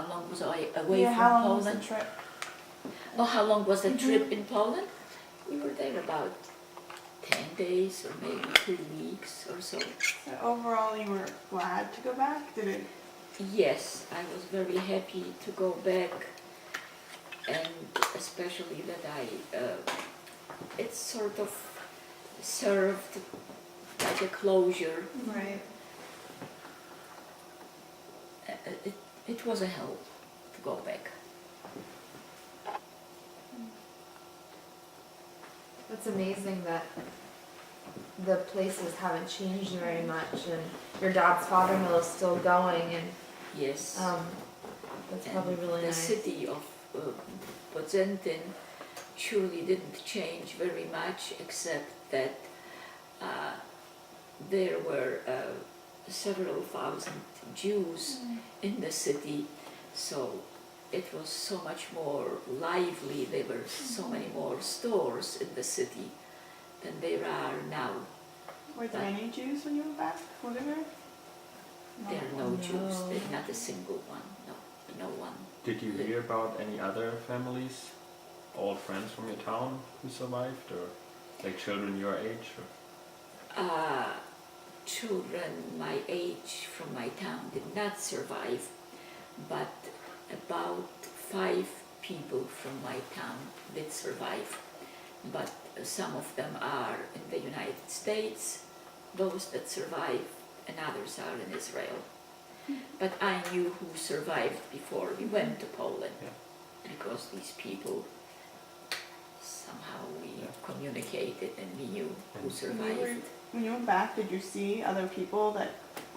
how long was I away Yeah, from how long Poland? was the trip? Oh, how long was the trip in Poland? We were there about 10 days or maybe 2 weeks or so. So overall, you were glad to go back? Did it? Yes, I was very happy to go back, and especially that it sort of served like a closure. Right. It was a help to go back. It's amazing that the places haven't changed very much, and your dad's father mill is still going, and Yes. that's And probably really the nice. city of Poznan's surely didn't change very much, except that there were several thousand Jews in the city, so it was so much more lively. There were so many more stores in the city than there are now. Were there any Jews when you were back? Were there? There are no Jews. No. There's not a single one. No, no one. Did you hear about any other families, old friends from your town who survived, or like children your age? Or? Children my age from my town did not survive, but about 5 people from my town did survive. But some of them are in the United States, those that survived, and others are in Israel. But I knew who survived before we went to Poland, because these people, somehow we communicated and we knew who survived. When you went back, did you see other people that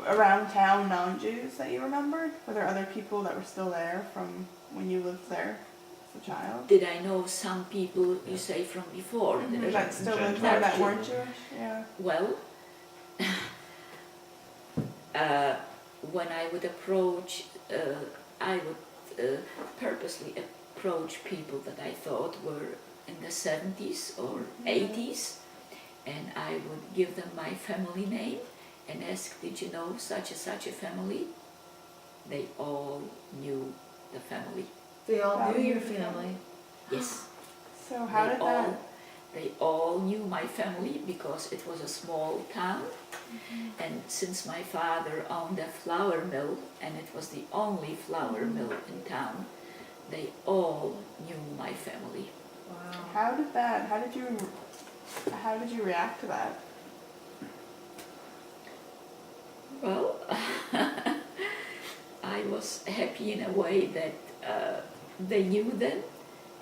around town, non-Jews, that you remembered? Were there other people that were still there from when you lived there as a child? Did I know some people, you say, from before? That still lived there that weren't Jewish? Yeah. Well, when I would approach, I would purposely approach people that I thought were in the 70s or 80s, and I would give them my family name and ask, did you know such and such a family? They all knew the family. They all knew your family. Yes. So how did that? They all knew my family because it was a small town, and since my father owned a flour mill, and it was the only flour mill in town, they all knew my family. Wow. How did you react to that? Well, I was happy in a way that they knew them,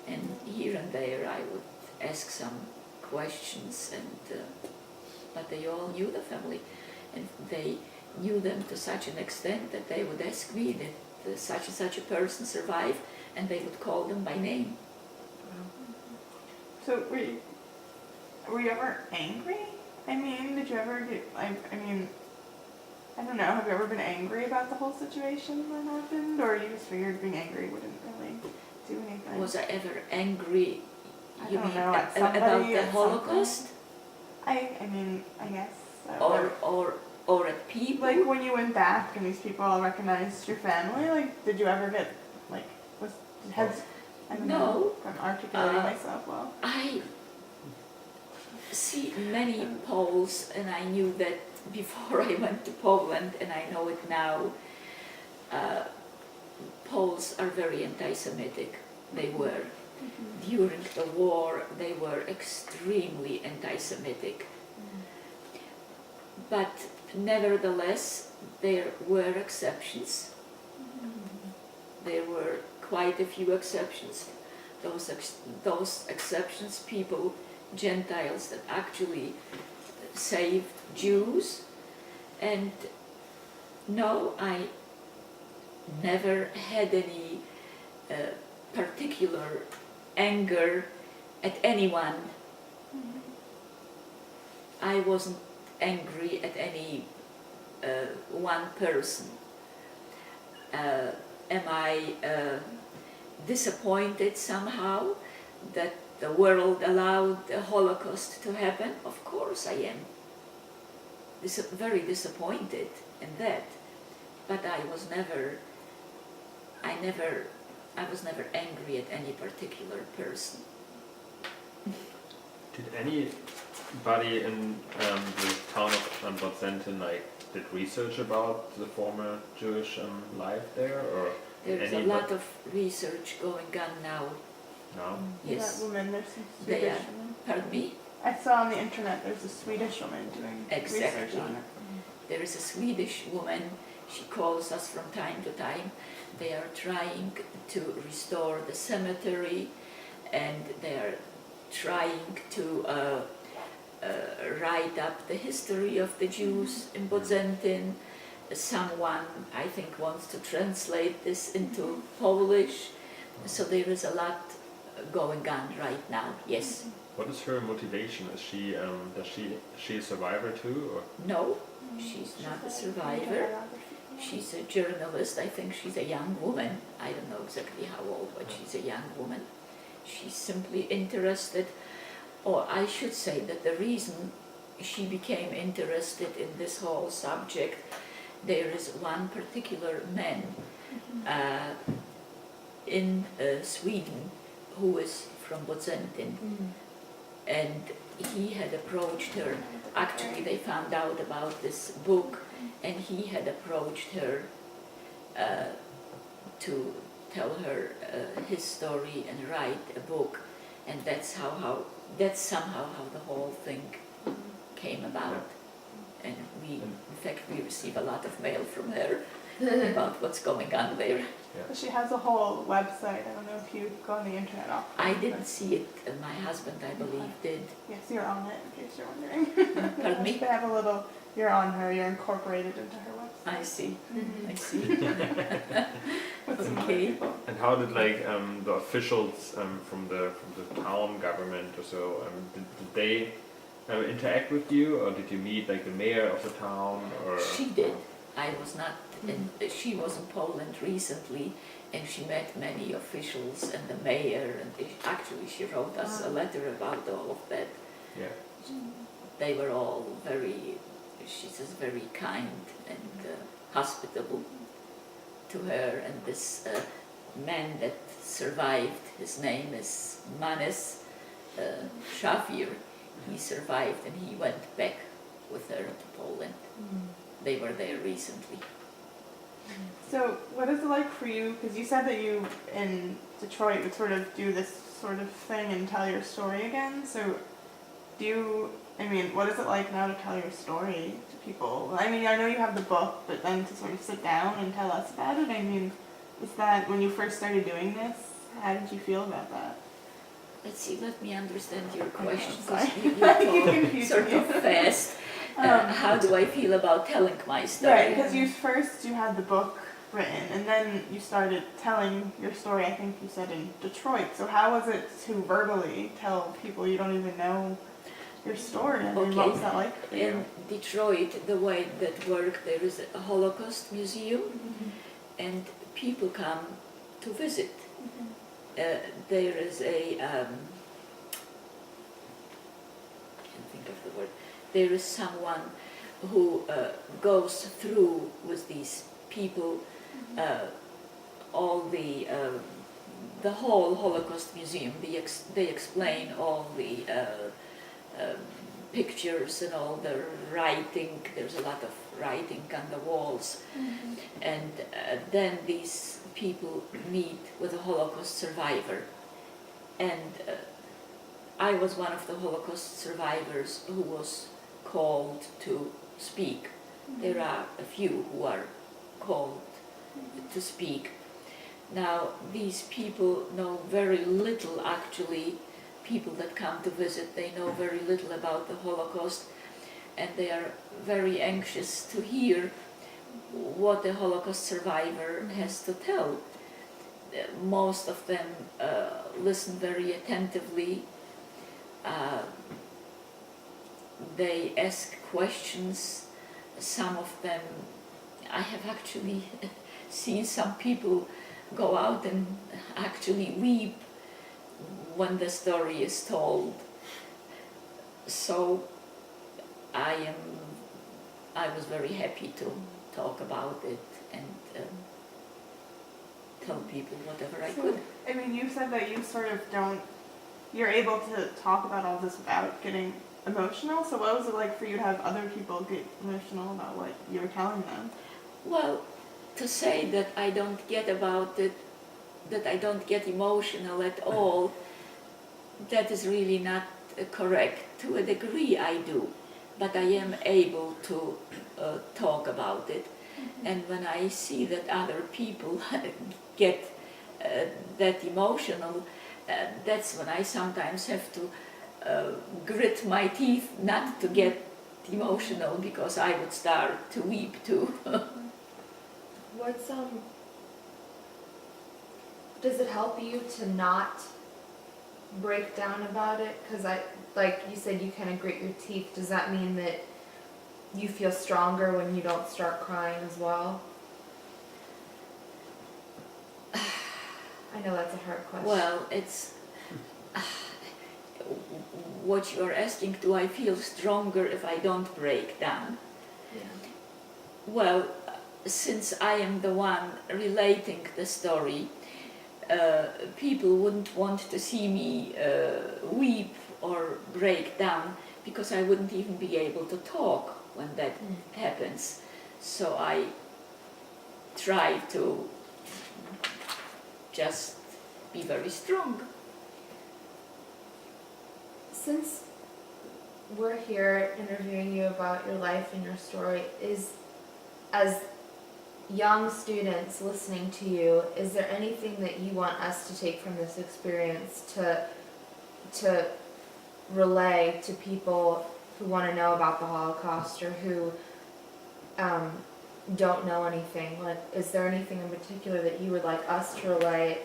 and here and there I would ask some questions, and but they all knew the family, and they knew them to such an extent that they would ask me that such and such a person survived, and they would call them by name. So were you ever angry? I mean, did you ever get, I mean, I don't know, have you ever been angry about the whole situation that happened? Or you just figured being angry wouldn't really do anything? Was I ever angry, you don't mean, know, at about somebody, the at Holocaust? I mean, I guess. Or at people? Like when you went back and these people all recognized your family, like, did you ever get, like, I don't know if I'm articulating myself well. I see many Poles, and I knew that before I went to Poland, and I know it now. Poles are very anti-Semitic. They were. During the war, they were extremely anti-Semitic. But nevertheless, there were exceptions. There were quite a few exceptions. Those exceptions, people, Gentiles that actually saved Jews. And no, I never had any particular anger at anyone. I wasn't angry at any one person. Am I disappointed somehow that the world allowed the Holocaust to happen? Of course I am. Very disappointed in that. But I I was never angry at any particular person. Did anybody in the town of Botzentin did research about the former Jewish life there, or There's a lot of research going on now. no? Yes. That woman, there's some They Swedish are. woman. Pardon me? I saw on the internet there's a Swedish woman doing research Exactly. on it. There is a Swedish woman, she calls us from time to time. They are trying to restore the cemetery, and they are trying to write up the history of the Jews in Botzentin. Someone, I think, wants to translate this into Polish. So there is a lot going on right now, yes. What is her motivation? Is she she a survivor too, or? No, she's not a survivor. She's a journalist. I think she's a young woman. I don't know exactly how old, but she's a young woman. She's simply interested, or I should say that the reason she became interested in this whole subject, there is one particular man in Sweden who is from Botzentin, and he had approached her. Actually, they found out about this book, and he had approached her to tell her his story and write a book, and that's somehow how the whole thing came about. And in fact, we receive a lot of mail from her about what's going on there. But she has a whole website. I don't know if you go on the internet often. I didn't see it. My husband, I believe, did. Yes, you're on it, in case you're wondering. Pardon me? They have a little, you're on her, you're incorporated into her website. I see. Mhm. I see. With some other Okay. people. And how did the officials from the town government or so did they interact with you, or did you meet the mayor of the town, or? She did. I was not. She was in Poland recently, and she met many officials and the mayor. And actually, she wrote us a letter about all of that. Yeah. They were all very. She says very kind and hospitable to her. And this man that survived, his name is Manes Shafir. He survived, and he went back with her to Poland. They were there recently. So, what is it like for you? Because you said that you in Detroit would sort of do this sort of thing and tell your story again. So, what is it like now to tell your story to people? I mean, I know you have the book, but then to sort of sit down and tell us about it, is that when you first started doing this, how did you feel about that? Let's see, let me understand your question, sorry. because you You're talk sort of confusing me. fast. How do I feel about telling my story? Right, because you had the book written, and then you started telling your story, I think you said in Detroit. So how was it to verbally tell people you don't even know your story? What Okay. was that like for you? In Detroit, the way that worked, there is a Holocaust museum, and people come to visit. There is a, can't think of the word, there is someone who goes through with these people all the whole Holocaust museum. They explain all the pictures and all the writing. There's a lot of writing on the walls. And then these people meet with a Holocaust survivor. And I was one of the Holocaust survivors who was called to speak. There are a few who are called to speak. Now, these people know very little, actually. People that come to visit, they know very little about the Holocaust, and they are very anxious to hear what a Holocaust survivor has to tell. Most of them listen very attentively. They ask questions. Some of them, I have actually seen some people go out and actually weep when the story is told. So I was very happy to talk about it and tell people whatever I So, could. I mean, you said that you sort of don't, you're able to talk about all this without getting emotional. So what was it like for you to have other people get emotional about what you were telling them? Well, to say that I don't get about it, that I don't get emotional at all, that is really not correct. To a degree I do, but I am able to talk about it. And when I see that other people get that emotional, that's when I sometimes have to grit my teeth not to get emotional, because I would start to weep too. What's does it help you to not break down about it? Because like you said, you kind of grit your teeth. Does that mean that you feel stronger when you don't start crying as well? I know that's a hard question. Well, it's what you are asking, do I feel stronger if I don't break down? Yeah. Well, since I am the one relating the story, people wouldn't want to see me weep or break down, because I wouldn't even be able to talk when that happens. So I try to just be very strong. Since we're here interviewing you about your life and your story, as young students listening to you, is there anything that you want us to take from this experience to relay to people who want to know about the Holocaust, or who don't know anything? Like, is there anything in particular that you would like us to relay,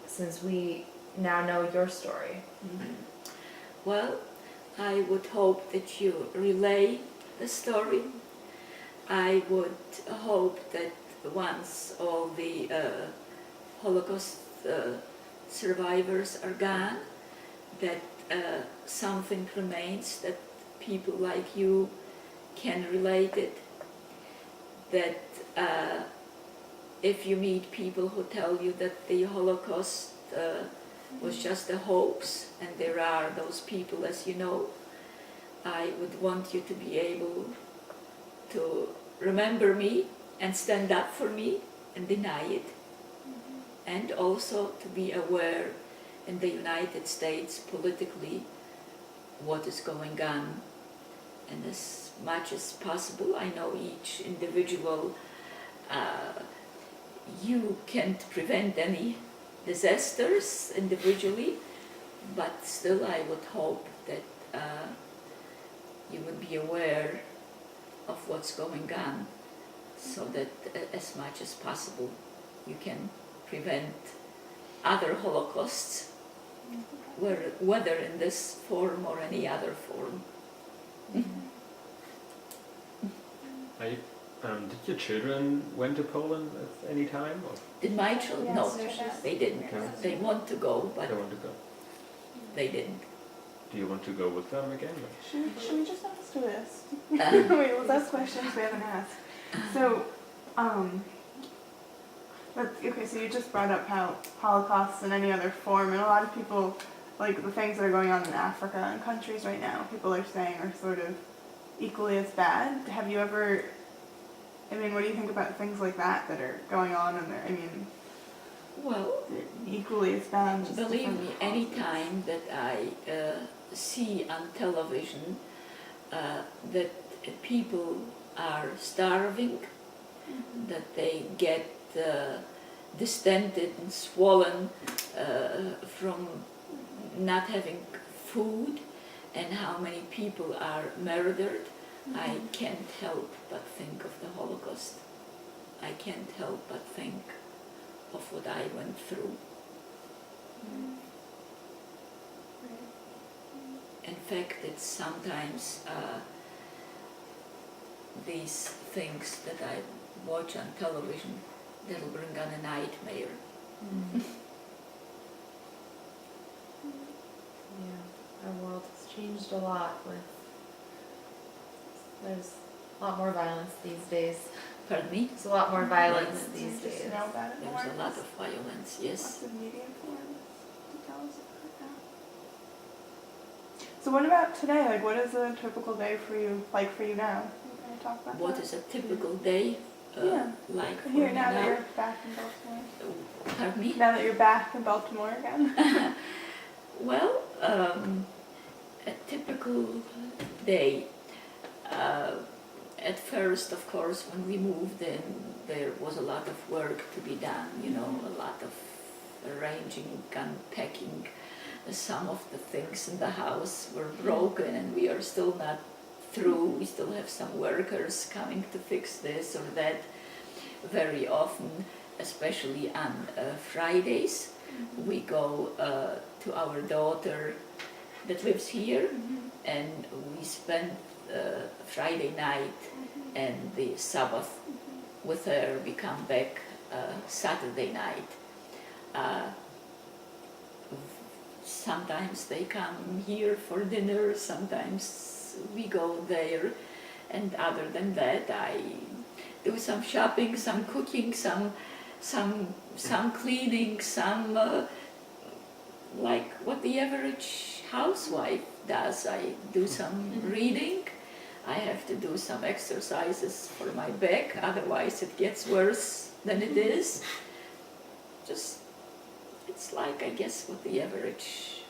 since we now know your story? Well, I would hope that you relay the story. I would hope that once all the Holocaust survivors are gone, that something remains, that people like you can relate it, that if you meet people who tell you that the Holocaust was just a hoax, and there are those people, as you know, I would want you to be able to remember me and stand up for me and deny it. And also to be aware in the United States politically what is going on. And as much as possible, I know each individual, you can't prevent any disasters individually, but still I would hope that you would be aware of what's going on, so that as much as possible you can prevent other Holocausts, whether in this form or any other form. Did your children went to Poland at any time? Or Did my children? No, Yes. they didn't. They want to go, but they want to go? they didn't. Do you want to go with them again? Or? Should we just ask this? Wait, let's ask questions we haven't asked. So, okay, so you just brought up how Holocaust in any other form, and a lot of people, like the things that are going on in Africa and countries right now, people are saying are sort of equally as bad. Have you ever, I mean, what do you think about things like that that are going on in there? I mean, Well, they're equally as bad. Just believe different me, any causes. time that I see on television that people are starving, that they get distended and swollen from not having food, and how many people are murdered, I can't help but think of the Holocaust. I can't help but think of what I went through. In fact, it's sometimes these things that I watch on television that'll bring on a nightmare. Yeah, our world has changed a lot. There's a lot more violence these days. Pardon me? There's a lot more violence Violence. these Just days. know about it more. There's a lot of violence, yes. Lots of media forms to tell us about that. So what about today? Like, what is a typical day for you, like for you now? Can I talk about What that? is a typical day Yeah. like for Here, me now that now? you're back in Baltimore. Pardon me? Now that you're back in Baltimore again. Well, a typical day. At first, of course, when we moved in, there was a lot of work to be done, you know, a lot of arranging, unpacking. Some of the things in the house were broken and we are still not through. We still have some workers coming to fix this or that. Very often, especially on Fridays, we go to our daughter that lives here, and we spend Friday night and the Sabbath with her. We come back Saturday night. Sometimes they come here for dinner, sometimes we go there, and other than that I do some shopping, some cooking, some cleaning, some like what the average housewife does. I do some reading. I have to do some exercises for my back, otherwise it gets worse than it is. Just, it's like, I guess, what the average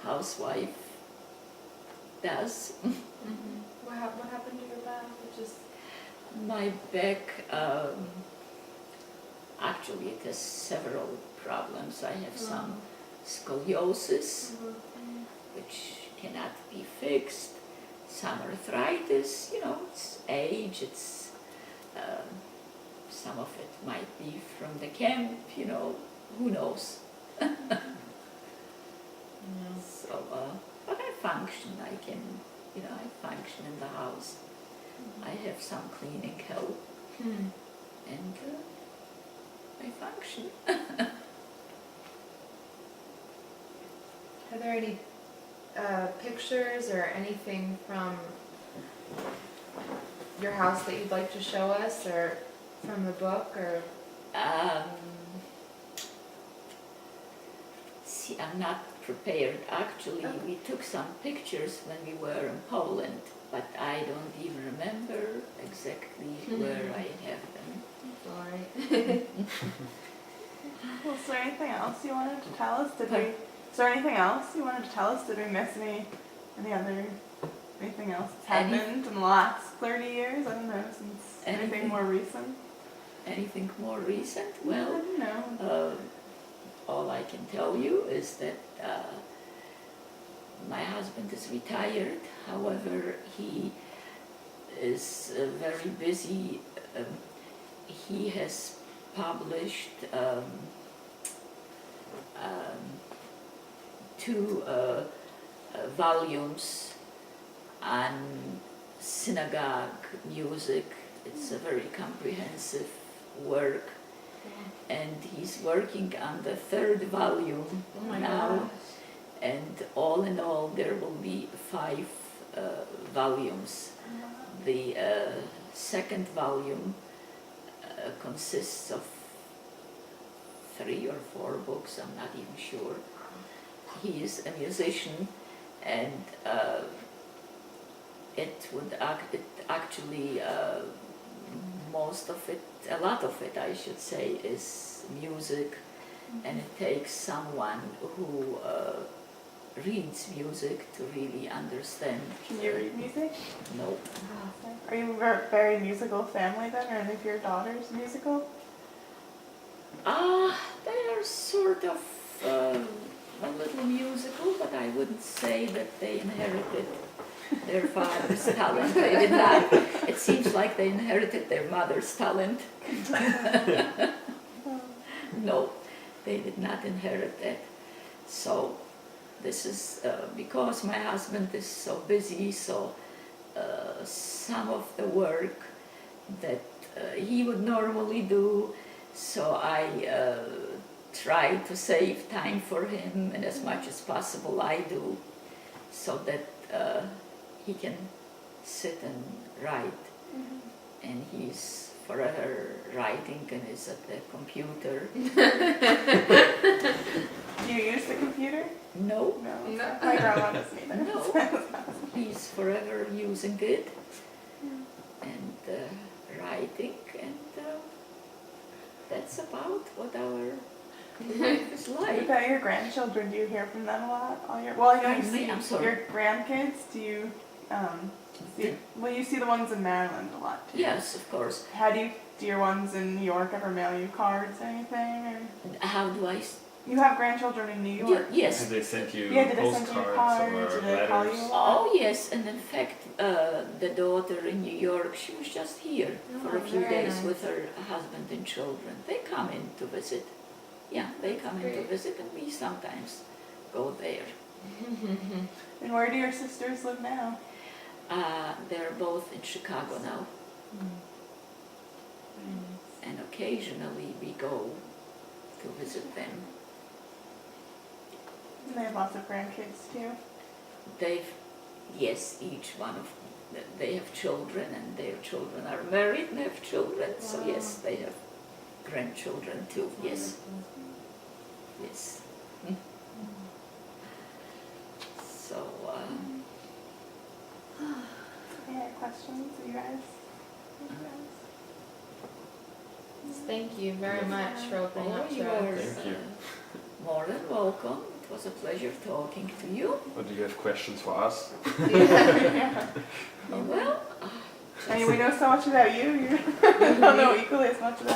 housewife does. What happened to your back? It just My back, actually it has several problems. I have some scoliosis, which cannot be fixed, some arthritis, you know, it's age, it's, some of it might be from the camp, you know, who knows. So, but I function, I can, you know, I function in the house. I have some cleaning help, and I function. Are there any pictures or anything from your house that you'd like to show us, or from the book, or? See, I'm not prepared. Actually, we took some pictures when we were in Poland, but I don't even remember exactly where I have them. All right. Well, is there anything else you wanted to tell us? Pardon? Is there anything else you wanted to tell us? Did we miss anything else that's happened in the last 30 years? I don't know, since anything more recent? Anything more recent? I Well, don't know. all I can tell you is that my husband is retired. However, he is very busy. He has published two volumes on synagogue music. It's a very comprehensive work, and he's working on the third volume now. And all in all, there will be 5 volumes. The second volume consists of 3 or 4 books, I'm not even sure. He is a musician, and it actually, a lot of it, I should say, is music, and it takes someone who reads music to really understand. Can you read music? No. Are you a very musical family then, or if your daughter's musical? They are sort of a little musical, but I wouldn't say that they inherited their father's talent. They did not. It seems like they inherited their mother's talent. No, they did not inherit that. So this is because my husband is so busy, so some of the work that he would normally do, so I try to save time for him, and as much as possible I do, so that he can sit and write. And he's forever writing and is at the computer. Do you use the computer? No, No. My grandma doesn't either. No. he's forever using it and writing, and that's about what our life is What like. about your grandchildren? Do you hear from them a lot? Well, I know you Pardon me? see I'm sorry. your grandkids. Do you you see the ones in Maryland a lot too? Yes, of course. How do your ones in New York ever mail you cards or anything? Or How do I? you have grandchildren in New York? Yes. Did they send you Yeah, did they send you postcards cards? or Did they call you letters? a lot? Oh yes, and in fact, the daughter in New York, she was just here for a Oh, few very days nice. with her husband and children. They come in to visit. Yeah, they come in to great. visit, and we sometimes go there. And where do your sisters live now? They're both in Chicago now, and occasionally we go to visit them. And they have lots of grandkids too. Yes, each one of they have children, and their children are married and have children. So Wow. yes, they have grandchildren too. Yes, yes. So Any other questions, you guys? Thank you very much for opening up you to are us. Thank you. more than welcome. It was a pleasure talking to you. Or do you have questions for us? Yeah. Well, I mean, we know so much about you. You don't know equally as much about